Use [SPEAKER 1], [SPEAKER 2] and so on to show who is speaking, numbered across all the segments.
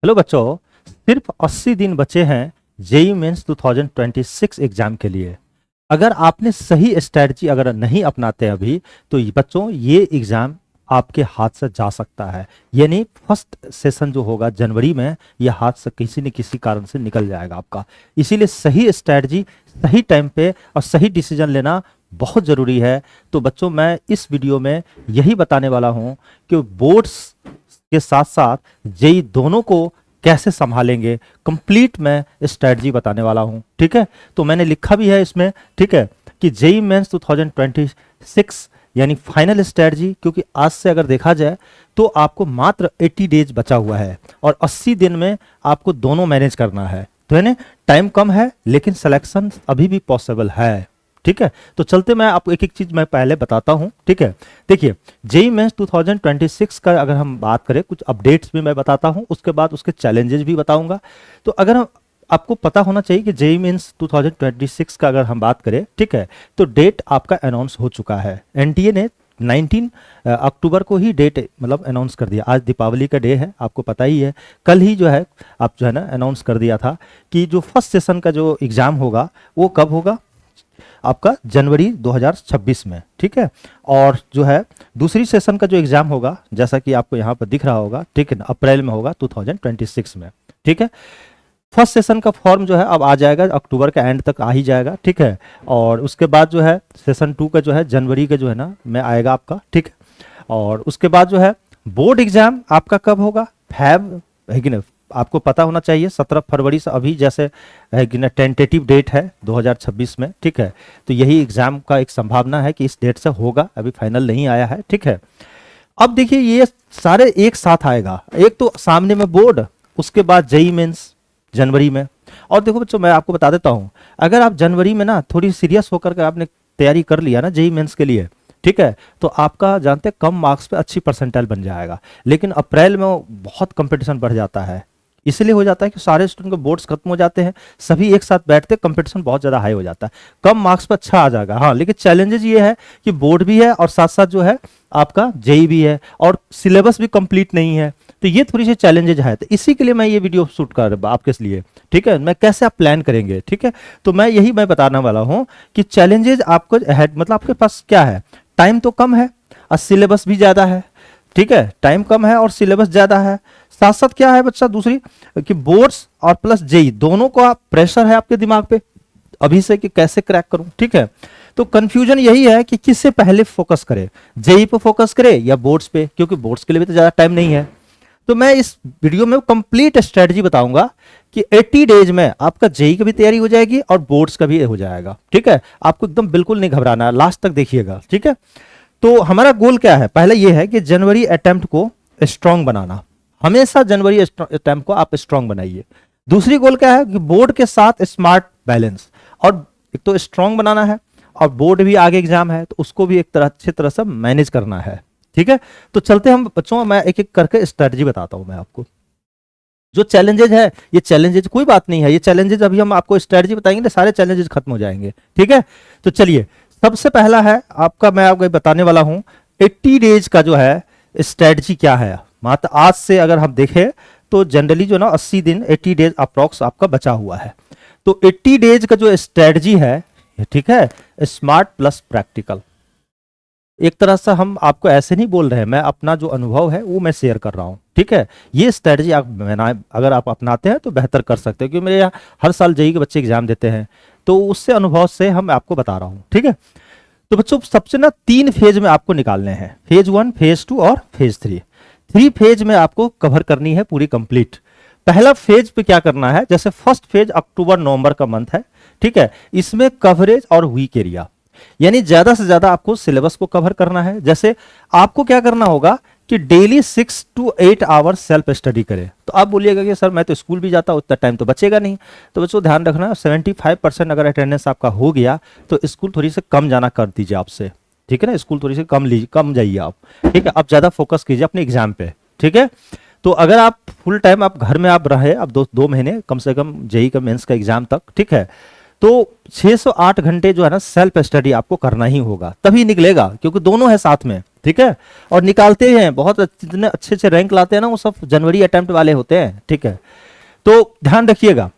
[SPEAKER 1] Hello बच्चों, सिर्फ 80 दिन बचे हैं जेई मेंस 2026 एग्जाम के लिए। अगर आपने सही स्ट्रेटजी अगर नहीं अपनाते अभी तो बच्चों ये एग्जाम आपके हाथ से जा सकता है। यानी फर्स्ट सेशन जो होगा जनवरी में, यह हाथ से किसी न किसी कारण से निकल जाएगा आपका। इसीलिए सही स्ट्रेटजी, सही टाइम पे और सही डिसीजन लेना बहुत ज़रूरी है। तो बच्चों मैं इस वीडियो में यही बताने वाला हूँ कि बोर्ड्स के साथ साथ जेई दोनों को कैसे संभालेंगे, कंप्लीट मैं स्ट्रेटजी बताने वाला हूं। ठीक है, तो मैंने लिखा भी है इसमें, ठीक है, कि जेई मेंस 2026 यानी फाइनल स्ट्रेटजी, क्योंकि आज से अगर देखा जाए तो आपको मात्र 80 डेज बचा हुआ है और 80 दिन में आपको दोनों मैनेज करना है। तो यानी टाइम कम है लेकिन सिलेक्शन अभी भी पॉसिबल है। ठीक है, तो चलते मैं आपको एक एक चीज मैं पहले बताता हूं। ठीक है, देखिए जेई मेंस 2026 का अगर हम बात करें, कुछ अपडेट्स भी मैं बताता हूं, उसके बाद उसके चैलेंजेस भी बताऊंगा। तो अगर आपको पता होना चाहिए कि जेई मेंस 2026 का अगर हम बात करें, ठीक है, तो डेट आपका अनाउंस हो चुका है। एनटीए ने 19 अक्टूबर को ही डेट मतलब अनाउंस कर दिया। आज दीपावली का डे है, आपको पता ही है। कल ही जो है आप जो है ना अनाउंस कर दिया था कि जो फर्स्ट सेशन का जो एग्जाम होगा वो कब होगा, आपका जनवरी 2026 में। ठीक है, और जो है दूसरी सेशन का जो एग्जाम होगा, जैसा कि आपको यहाँ पर दिख रहा होगा, ठीक है, अप्रैल में होगा 2026 में। ठीक है, फर्स्ट सेशन का फॉर्म जो है अब आ जाएगा, अक्टूबर के एंड तक आ ही जाएगा। ठीक है, और उसके बाद जो है सेशन 2 का जो है जनवरी का जो है ना में आएगा आपका। ठीक है, और उसके बाद जो है बोर्ड एग्जाम आपका कब होगा, फैब है कि नहीं, आपको पता होना चाहिए 17 फरवरी से अभी जैसे है कि ना टेंटेटिव डेट है 2026 में। ठीक है, तो यही एग्जाम का एक संभावना है कि इस डेट से होगा, अभी फाइनल नहीं आया है। ठीक है, अब देखिए ये सारे एक साथ आएगा, एक तो सामने में बोर्ड, उसके बाद जेई मेंस जनवरी में। और देखो बच्चों मैं आपको बता देता हूं, अगर आप जनवरी में ना थोड़ी सीरियस होकर के आपने तैयारी कर लिया ना जेई मेंस के लिए, ठीक है, तो आपका जानते कम मार्क्स पे अच्छी परसेंटाइल बन जाएगा। लेकिन अप्रैल में बहुत कंपटीशन बढ़ जाता है, इसलिए हो जाता है कि सारे स्टूडेंट के बोर्ड्स खत्म हो जाते हैं, सभी एक साथ बैठते, कंपटीशन बहुत ज़्यादा हाई हो जाता है, कम मार्क्स पर अच्छा आ जाएगा। हाँ, लेकिन चैलेंजेस ये है कि बोर्ड भी है और साथ साथ जो है आपका जेई भी है और सिलेबस भी कंप्लीट नहीं है, तो ये थोड़ी सी चैलेंजेज है। तो इसी के लिए मैं ये वीडियो शूट कर आपके लिए, ठीक है, मैं कैसे आप प्लान करेंगे। ठीक है, तो मैं यही मैं बताने वाला हूँ कि चैलेंजेज आपको मतलब आपके पास क्या है, टाइम तो कम है और सिलेबस भी ज़्यादा है। ठीक है, टाइम कम है और सिलेबस ज़्यादा है, साथ साथ क्या है बच्चा दूसरी कि बोर्ड्स और प्लस जेई दोनों का प्रेशर है आपके दिमाग पे अभी से कि कैसे क्रैक करूं। ठीक है, तो कंफ्यूजन यही है कि किससे पहले फोकस करे, जेई पे फोकस करे या बोर्ड्स पे, क्योंकि बोर्ड्स के लिए भी तो ज़्यादा टाइम नहीं है। तो मैं इस वीडियो में कंप्लीट स्ट्रेटजी बताऊंगा कि 80 डेज में आपका जेई की भी तैयारी हो जाएगी और बोर्ड्स का भी हो जाएगा। ठीक है, आपको एकदम बिल्कुल नहीं घबराना है, लास्ट तक देखिएगा। ठीक है, तो हमारा गोल क्या है, पहले यह है कि जनवरी अटेम्प्ट को स्ट्रांग बनाना, हमेशा जनवरी अटेम्प्ट को आप स्ट्रांग बनाइए। दूसरी गोल क्या है कि बोर्ड के साथ स्मार्ट बैलेंस, और एक तो स्ट्रांग बनाना है और बोर्ड भी आगे एग्जाम है तो उसको भी एक तरह अच्छी तरह से मैनेज करना है। ठीक है, तो चलते हम बच्चों, मैं एक एक करके स्ट्रेटजी बताता हूं मैं आपको। जो चैलेंजेज है, ये चैलेंजेज कोई बात नहीं है, ये चैलेंजेज अभी हम आपको स्ट्रेटजी बताएंगे तो सारे चैलेंजेज खत्म हो जाएंगे। ठीक है, तो चलिए सबसे पहला है आपका, मैं आपको बताने वाला हूं 80 डेज का जो है स्ट्रेटजी क्या है। मात्र आज से अगर हम देखें तो जनरली जो ना 80 दिन 80 डेज अप्रॉक्स आपका बचा हुआ है। तो 80 डेज का जो स्ट्रेटजी है, ठीक है, स्मार्ट प्लस प्रैक्टिकल। एक तरह से हम आपको ऐसे नहीं बोल रहे हैं, मैं अपना जो अनुभव है वो मैं शेयर कर रहा हूँ। ठीक है, ये स्ट्रेटजी आप अगर आप अपनाते हैं तो बेहतर कर सकते हो, क्योंकि मेरे यहाँ हर साल जेई के बच्चे एग्जाम देते हैं, तो उससे अनुभव से हम आपको बता रहा हूँ। ठीक है, तो बच्चों सबसे ना 3 फेज में आपको निकालने हैं, फेज 1, फेज 2 और फेज 3। 3 फेज में आपको कवर करनी है पूरी कंप्लीट। पहला फेज पे क्या करना है, जैसे फर्स्ट फेज अक्टूबर नवंबर का मंथ है, ठीक है, इसमें कवरेज और वीक एरिया, यानी ज्यादा से ज्यादा आपको सिलेबस को कवर करना है। जैसे आपको क्या करना होगा कि daily 6 to 8 hours self study करें। तो आप बोलिएगा कि सर मैं तो स्कूल भी जाता हूं, उतना टाइम तो बचेगा नहीं। तो बच्चों ध्यान रखना 75% अगर अटेंडेंस आपका हो गया तो स्कूल थोड़ी सी कम जाना कर दीजिए आपसे। ठीक है ना, स्कूल थोड़ी सी कम जाइए आप। ठीक है, आप ज्यादा फोकस कीजिए अपने एग्जाम पे। ठीक है, तो अगर आप फुल टाइम आप घर में आप रहे, अब 2 महीने कम से कम जेई का मेंस का एग्जाम तक, ठीक है, तो 608 घंटे जो है ना सेल्फ स्टडी आपको करना ही होगा, तभी निकलेगा, क्योंकि दोनों है साथ में। ठीक है, और निकालते हैं बहुत जितने अच्छे अच्छे रैंक लाते हैं ना वो सब जनवरी अटेम्प्ट वाले होते हैं। ठीक है, तो ध्यान रखिएगा,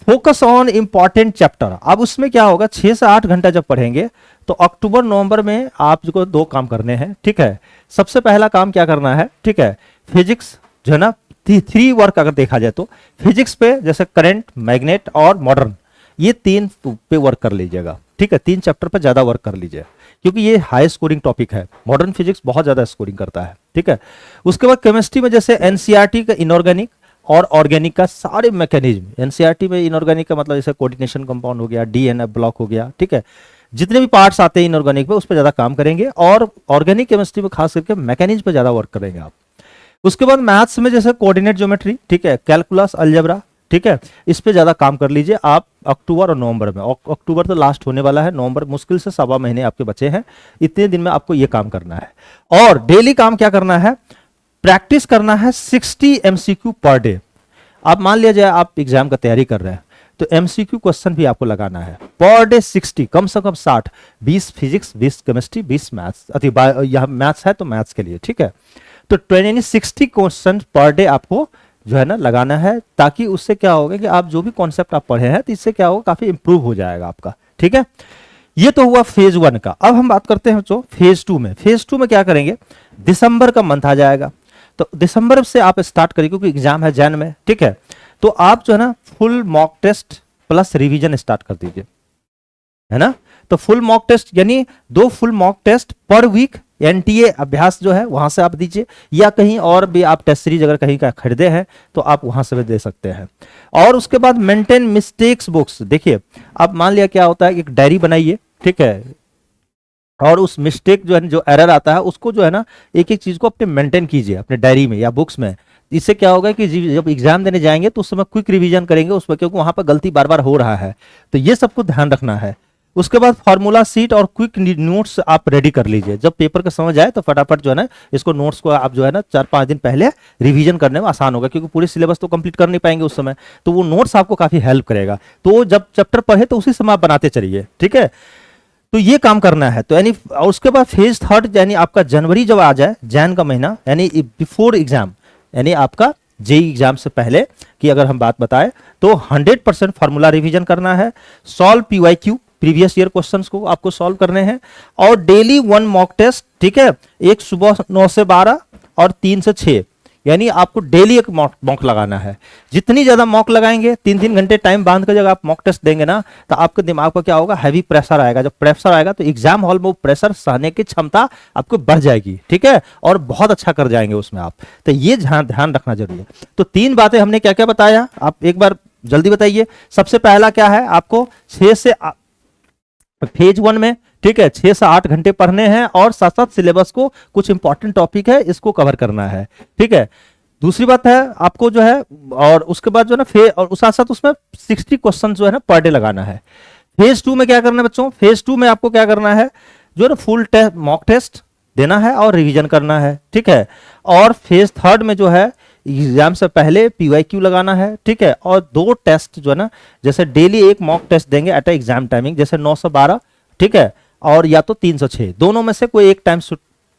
[SPEAKER 1] फोकस ऑन इंपॉर्टेंट चैप्टर। अब उसमें क्या होगा, 6 से 8 घंटा जब पढ़ेंगे तो अक्टूबर नवंबर में आपको 2 काम करने हैं। ठीक है, सबसे पहला काम क्या करना है, ठीक है, फिजिक्स जो है ना 3 वर्क अगर देखा जाए तो फिजिक्स पे जैसे करंट, मैग्नेट और मॉडर्न, ये 3 पे वर्क कर लीजिएगा। ठीक है, 3 चैप्टर पर ज्यादा वर्क कर लीजिए क्योंकि ये हाई स्कोरिंग टॉपिक है। मॉडर्न फिजिक्स बहुत ज्यादा स्कोरिंग करता है। ठीक है, उसके बाद केमिस्ट्री में जैसे एनसीईआरटी का इनऑर्गेनिक और ऑर्गेनिक का सारे मैकेनिज्म, एनसीईआरटी में इनऑर्गेनिक का मतलब जैसे कोऑर्डिनेशन कंपाउंड हो गया, डीएनए ब्लॉक हो गया। ठीक है, जितने भी पार्ट्स आते हैं इनऑर्गेनिक पे उस पर ज्यादा काम करेंगे और ऑर्गेनिक केमिस्ट्री में खास करके मैकेनिज्म पे ज्यादा वर्क करेंगे आप। उसके बाद मैथ्स में जैसे कोऑर्डिनेट ज्योमेट्री, ठीक है, कैलकुलस, अलजेब्रा, ठीक है, इस पे ज्यादा काम कर लीजिए आप अक्टूबर और नवंबर में। अक्टूबर तो लास्ट होने वाला है, नवंबर मुश्किल से 1.25 महीने आपके बचे हैं। इतने दिन में आपको ये काम करना है और डेली काम क्या करना है, प्रैक्टिस करना है 60 एमसीक्यू पर डे। आप मान लिया जाए आप एग्जाम का तैयारी कर रहे हैं तो एमसीक्यू क्वेश्चन भी आपको लगाना है पर डे 60, कम से कम 60, 20 फिजिक्स, 20 केमिस्ट्री, 20 मैथ्स, यहाँ मैथ्स है तो मैथ्स के लिए। ठीक है, तो 60 क्वेश्चन पर डे आपको जो है ना लगाना है, ताकि उससे क्या होगा कि आप जो भी कॉन्सेप्ट आप पढ़े हैं तो इससे क्या होगा, काफी इंप्रूव हो जाएगा आपका। ठीक है, ये तो हुआ फेज 1 का। अब हम बात करते हैं बच्चों फेज 2 में। फेज 2 में क्या करेंगे, दिसंबर का मंथ आ जाएगा तो दिसंबर से आप स्टार्ट करिए क्योंकि एग्जाम है जैन में। ठीक है, तो आप जो है ना full mock test plus revision start कर दीजिए, है ना। तो फुल मॉक टेस्ट यानी 2 full mock test per week, NTA Abhyas जो है वहां से आप दीजिए, या कहीं और भी आप टेस्ट सीरीज अगर कहीं का खरीदे हैं तो आप वहां से भी दे सकते हैं। और उसके बाद मेंटेन मिस्टेक्स बुक्स। देखिए अब मान लिया क्या होता है, एक डायरी बनाइए, ठीक है, और उस मिस्टेक जो है, जो एरर आता है उसको जो है ना एक एक चीज को अपने मेंटेन कीजिए अपने डायरी में या बुक्स में। इससे क्या होगा कि जब एग्जाम देने जाएंगे तो उस समय क्विक रिवीजन करेंगे उस पर, क्योंकि वहां पर गलती बार बार हो रहा है, तो ये सबको ध्यान रखना है। उसके बाद फार्मूला सीट और क्विक नोट्स आप रेडी कर लीजिए, जब पेपर का समझ आए तो फटाफट जो है ना इसको नोट्स को आप जो है ना 4-5 दिन पहले रिवीजन करने में आसान होगा, क्योंकि पूरी सिलेबस तो कंप्लीट कर नहीं पाएंगे उस समय, तो वो नोट्स आपको काफी हेल्प करेगा। तो जब चैप्टर पढ़े तो उसी समय आप बनाते चलिए। ठीक है, तो ये काम करना है। तो यानी और उसके बाद फेज 3 यानी आपका जनवरी जब आ जाए, जैन का महीना, यानी बिफोर एग्जाम, यानी आपका जेई एग्जाम से पहले की अगर हम बात बताएं तो 100% फार्मूला रिवीजन करना है। Solve PYQ, previous year questions को आपको सॉल्व करने हैं, और डेली 1 मॉक टेस्ट। ठीक है, एक सुबह 9 से 12 और 3 से 6, यानी आपको डेली एक मॉक लगाना है। जितनी ज्यादा मॉक लगाएंगे, 3-3 घंटे टाइम बांध कर जब आप मॉक टेस्ट देंगे ना, तो आपके दिमाग पर क्या होगा, हैवी प्रेशर आएगा। जब प्रेशर आएगा तो एग्जाम हॉल में वो प्रेशर सहने की क्षमता आपको बढ़ जाएगी। ठीक है, और बहुत अच्छा कर जाएंगे उसमें आप। तो ये ध्यान रखना जरूरी है। तो 3 बातें हमने क्या क्या बताया, आप एक बार जल्दी बताइए। सबसे पहला क्या है, आपको 6 से फेज 1 में, ठीक है, 6 से 8 घंटे पढ़ने हैं और साथ साथ सिलेबस को कुछ इंपॉर्टेंट टॉपिक है इसको कवर करना है। ठीक है, दूसरी बात है आपको जो है, और उसके बाद जो है ना और उस साथ साथ उसमें 60 क्वेश्चन जो है ना पर डे लगाना है। फेज 2 में क्या करना है बच्चों, फेज 2 में आपको क्या करना है, जो है ना फुल मॉक टेस्ट देना है और रिवीजन करना है। ठीक है, और फेज 3 में जो है एग्जाम से पहले पीवाईक्यू लगाना है। ठीक है, और 2 टेस्ट जो है ना, जैसे डेली एक मॉक टेस्ट देंगे एट एग्जाम टाइमिंग, जैसे 9 से 12, ठीक है, और या तो 3 से 6, दोनों में से कोई एक टाइम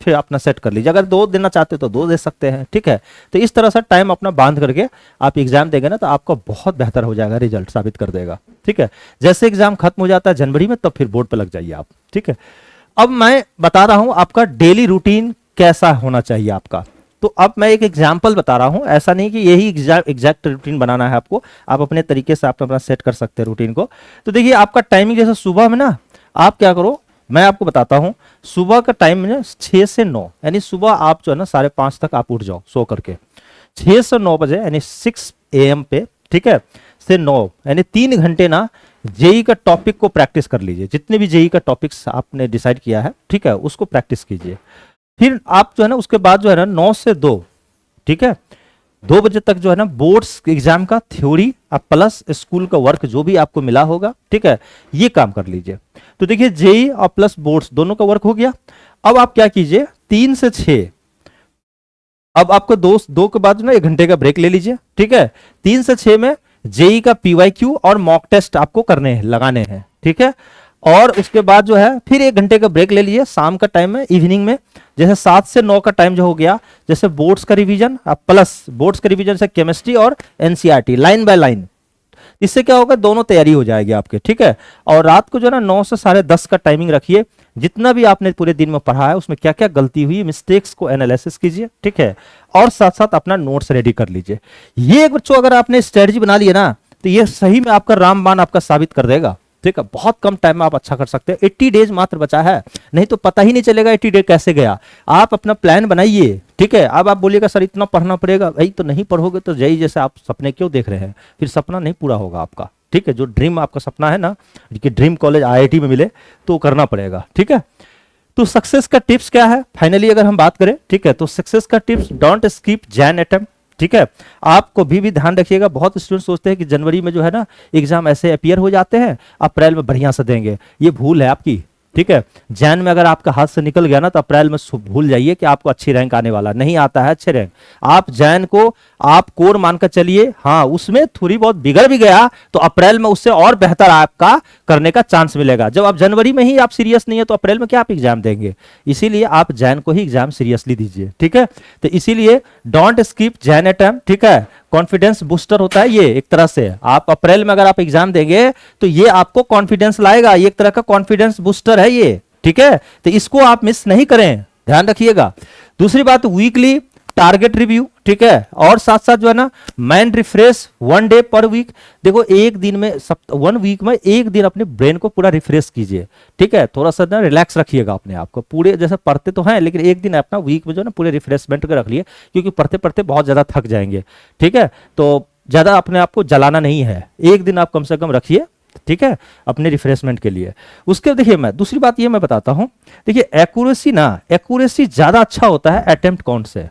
[SPEAKER 1] फिर अपना सेट कर लीजिए। अगर 2 देना चाहते तो 2 दे सकते हैं। ठीक है, तो इस तरह से टाइम अपना बांध करके आप एग्जाम देंगे ना तो आपका बहुत बेहतर हो जाएगा, रिजल्ट साबित कर देगा। ठीक है, जैसे एग्जाम खत्म हो जाता है जनवरी में, तब फिर बोर्ड पे लग जाइए आप। ठीक है, अब मैं बता रहा हूं आपका डेली रूटीन कैसा होना चाहिए आपका। तो अब मैं एक एग्जाम्पल बता रहा हूं, ऐसा नहीं कि यही एग्जैक्ट रूटीन बनाना है आपको, आप अपने तरीके से आप अपना सेट कर सकते हैं रूटीन को। तो देखिए आपका टाइमिंग जैसे सुबह में ना, आप क्या करो, मैं आपको बताता हूं, सुबह का टाइम में 6 से 9, यानी सुबह आप जो है ना 5:30 तक आप उठ जाओ सो करके, 6 से 9 बजे यानी 6 AM पे, ठीक है, से 9 यानी 3 घंटे ना जेई का टॉपिक को प्रैक्टिस कर लीजिए। जितने भी जेई का टॉपिक्स आपने डिसाइड किया है, ठीक है, उसको प्रैक्टिस कीजिए। फिर आप जो है ना उसके बाद जो है ना 9 से 2, ठीक है, 2 बजे तक जो है ना बोर्ड्स एग्जाम का थ्योरी प्लस स्कूल का वर्क जो भी आपको मिला होगा, ठीक है, ये काम कर लीजिए। तो देखिए जेई और प्लस बोर्ड्स दोनों का वर्क हो गया। अब आप क्या कीजिए, 3 से 6, अब आपको 2 के बाद ना 1 घंटे का ब्रेक ले लीजिए। ठीक है, 3 से 6 में जेई का पीवाईक्यू और मॉक टेस्ट आपको करने हैं, लगाने हैं। ठीक है, और उसके बाद जो है फिर 1 घंटे का ब्रेक ले लीजिए शाम का टाइम में, इवनिंग में, जैसे 7 से 9 का टाइम जो हो गया, जैसे बोर्ड्स का रिवीजन प्लस बोर्ड्स का रिवीजन से केमिस्ट्री और एनसीईआरटी लाइन बाय लाइन। इससे क्या होगा, दोनों तैयारी हो जाएगी आपके, ठीक है। और रात को जो है ना 9 से 10:30 का टाइमिंग रखिए, जितना भी आपने पूरे दिन में पढ़ा है उसमें क्या क्या गलती हुई, मिस्टेक्स को एनालिसिस कीजिए, ठीक है, और साथ साथ अपना नोट्स रेडी कर लीजिए। ये एक बच्चों अगर आपने स्ट्रेटजी बना लिया ना, तो ये सही में आपका रामबाण आपका साबित कर देगा, ठीक है। बहुत कम टाइम में आप अच्छा कर सकते हैं। 80 डेज मात्र बचा है, नहीं तो पता ही नहीं चलेगा 80 डे कैसे गया। आप अपना प्लान बनाइए, ठीक है। अब आप बोलिएगा सर इतना पढ़ना पड़ेगा, भाई तो नहीं पढ़ोगे तो जय जैसे आप सपने क्यों देख रहे हैं, फिर सपना नहीं पूरा होगा आपका, ठीक है। जो ड्रीम आपका सपना है ना कि ड्रीम कॉलेज आईआईटी में मिले, तो करना पड़ेगा, ठीक है। तो सक्सेस का टिप्स क्या है फाइनली अगर हम बात करें, ठीक है, तो सक्सेस का tips, don't skip Jain attempt, ठीक है। आपको भी ध्यान रखिएगा, बहुत स्टूडेंट सोचते हैं कि जनवरी में जो है ना एग्जाम ऐसे अपीयर हो जाते हैं, अप्रैल में बढ़िया से देंगे, ये भूल है आपकी, ठीक है। जैन में अगर आपका हाथ से निकल गया ना, तो अप्रैल में भूल जाइए कि आपको अच्छी रैंक आने वाला नहीं आता है, अच्छे रैंक। आप जैन को आप कोर मानकर चलिए, हाँ उसमें थोड़ी बहुत बिगड़ भी गया तो अप्रैल में उससे और बेहतर आपका करने का चांस मिलेगा। जब आप जनवरी में ही आप सीरियस नहीं है तो अप्रैल में क्या आप एग्जाम देंगे, इसीलिए आप जैन को ही एग्जाम सीरियसली दीजिए, ठीक है। तो इसीलिए डोंट स्किप जैन अटेम्प्ट, ठीक है। कॉन्फिडेंस बूस्टर होता है ये एक तरह से, आप अप्रैल में अगर आप एग्जाम देंगे तो ये आपको कॉन्फिडेंस लाएगा, ये एक तरह का कॉन्फिडेंस बूस्टर है ये, ठीक है। तो इसको आप मिस नहीं करें, ध्यान रखिएगा। दूसरी बात, वीकली टारगेट रिव्यू, ठीक है, और साथ साथ जो है ना mind refresh 1 day per week. देखो एक दिन में 1 वीक में 1 दिन अपने ब्रेन को पूरा रिफ्रेश कीजिए, ठीक है। थोड़ा सा ना रिलैक्स रखिएगा अपने आप को, पूरे जैसे पढ़ते तो हैं लेकिन एक दिन अपना वीक में जो है ना पूरे रिफ्रेशमेंट कर रख लिए, क्योंकि पढ़ते पढ़ते बहुत ज्यादा थक जाएंगे, ठीक है। तो ज्यादा अपने आप को जलाना नहीं है, एक दिन आप कम से कम रखिए, ठीक है, अपने रिफ्रेशमेंट के लिए। उसके देखिए मैं दूसरी बात ये मैं बताता हूं, देखिए एक्यूरेसी ना, एक्यूरेसी ज्यादा अच्छा होता है अटेम्प्ट काउंट से।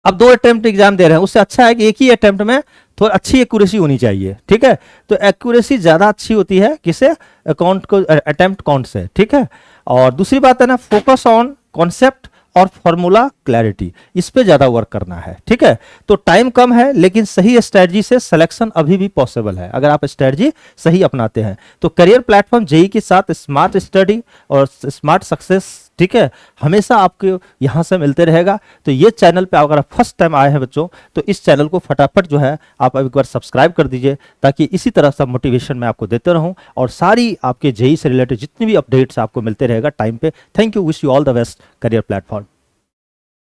[SPEAKER 1] अब 2 अटेम्प्ट एग्जाम दे रहे हैं, उससे अच्छा है कि एक ही अटेम्प्ट में थोड़ी अच्छी एक्यूरेसी होनी चाहिए, ठीक है। तो एक्यूरेसी ज्यादा अच्छी होती है किसे, अकाउंट को अटेम्प्ट काउंट से, ठीक है। और दूसरी बात है ना, फोकस ऑन कॉन्सेप्ट और फॉर्मूला क्लैरिटी, इस पे ज्यादा वर्क करना है, ठीक है। तो टाइम कम है लेकिन सही स्ट्रेटजी से सिलेक्शन अभी भी पॉसिबल है, अगर आप स्ट्रेटजी सही अपनाते हैं। तो करियर प्लेटफॉर्म जेई के साथ स्मार्ट स्टडी और स्मार्ट सक्सेस, ठीक है, हमेशा आपको यहां से मिलते रहेगा। तो ये चैनल पे अगर आप फर्स्ट टाइम आए हैं बच्चों, तो इस चैनल को फटाफट जो है आप एक बार सब्सक्राइब कर दीजिए, ताकि इसी तरह से मोटिवेशन मैं आपको देते रहूं और सारी आपके जेई से रिलेटेड जितनी भी अपडेट्स आपको मिलते रहेगा टाइम पे। Thank you, wish you all the best career platform.